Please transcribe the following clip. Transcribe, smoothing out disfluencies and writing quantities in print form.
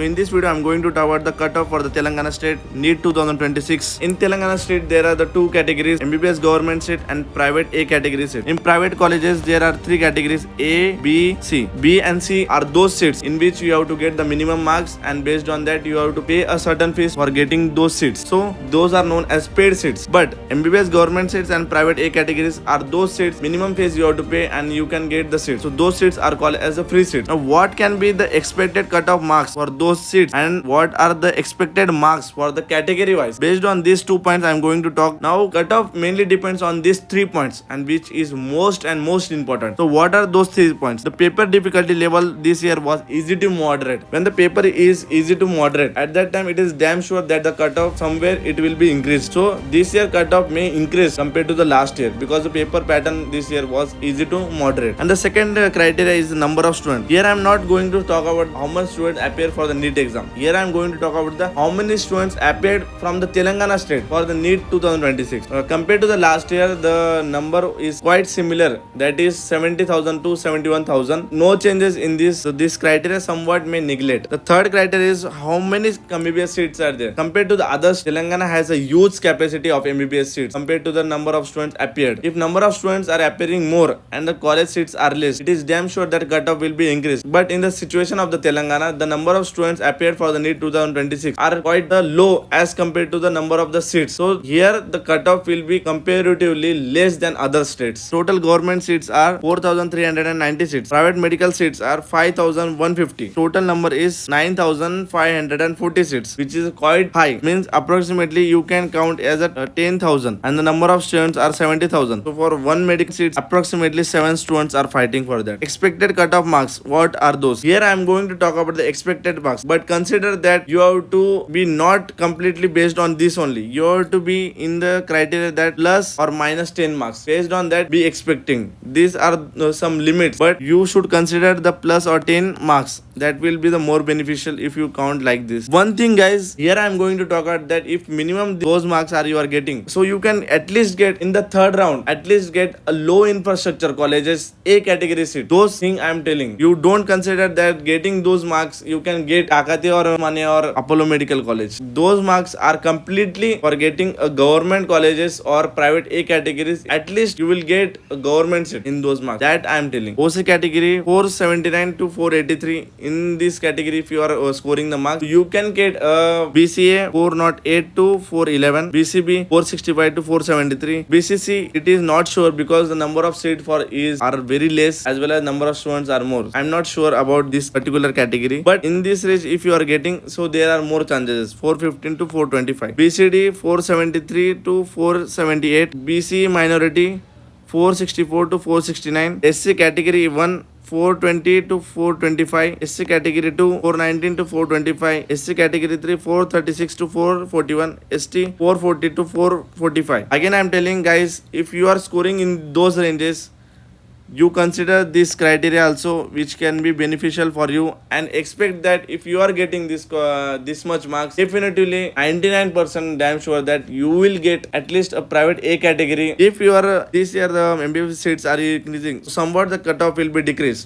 In this video, I'm going to talk about the cutoff for the Telangana State NEET 2026. In Telangana State, there are the two categories: MBBS government seat and private A category seat. In private colleges, there are three categories: A, B, C. B and C are those seats in which you have to get the minimum marks, and based on that, you have to pay a certain fees for getting those seats. So those are known as paid seats. But MBBS government seats and private A categories are those seats minimum fees you have to pay, and you can get the seats. So those seats are called as the free seats. Now, what can be the expected cutoff marks for those seats, and what are the expected marks for the category wise? Based on these 2 points, I'm going to talk now. Cutoff mainly depends on these 3 points, and which is most important. So what are those 3 points? The paper difficulty level this year was easy to moderate. When the paper is easy to moderate, at that time it is damn sure that the cutoff somewhere it will be increased. So this year cutoff may increase compared to the last year, because the paper pattern this year was easy to moderate. And the second criteria is the number of students. Here I'm not going to talk about how much students appear for the NEET exam. Here I'm going to talk about the how many students appeared from the Telangana state for the NEET 2026. Compared to the last year, the number is quite similar. That is 70,000 to 71,000. No changes in this. So this criteria somewhat may neglect. The third criteria is how many MBBS seats are there. Compared to the others, Telangana has a huge capacity of MBBS seats compared to the number of students appeared. If number of students are appearing more and the college seats are less, it is damn sure that cutoff will be increased. But in the situation of the Telangana, the number of students appeared for the NEET 2026 are quite low as compared to the number of the seats. So here the cutoff will be comparatively less than other states. Total government seats are 4,390 seats. Private medical seats are 5,150. Total number is 9,540 seats, which is quite high. Means approximately you can count as 10,000, and the number of students are 70,000. So for one medical seat, approximately 7 students are fighting for that. Expected cutoff marks, what are those? Here I am going to talk about the expected marks, but consider that you have to be not completely based on this only. You have to be in the criteria that plus or minus 10 marks. Based on that, be expecting. These are some limits, but you should consider the plus or 10 marks. That will be the more beneficial if you count like this. One thing, guys, here I am going to talk about that if minimum those marks are you are getting, so you can at least get in the third round, at least get a low infrastructure colleges A category seat. Those things I am telling you, don't consider that getting those marks you can get Kakati or Mane or Apollo Medical College. Those marks are completely for getting a government colleges or private A categories. At least you will get a government seat in those marks. That I am telling. OC category 479 to 483. In this category, if you are scoring the marks, you can get BCA 408 to 411, BCB 465 to 473, BCC it is not sure because the number of seats for is are very less, as well as number of students are more. I'm not sure about this particular category, but in this range if you are getting, so there are more chances. 415 to 425, BCD 473 to 478, BC minority 464 to 469, SC category 1 420 to 425, SC category 2 419 to 425, SC category 3 436 to 441, ST 440 to 445. Again I am telling, guys, if you are scoring in those ranges, you consider this criteria also, which can be beneficial for you, and expect that if you are getting this much marks, definitely 99% damn sure that you will get at least a private A category. If you are this year the MBBS seats are increasing, somewhat the cutoff will be decreased.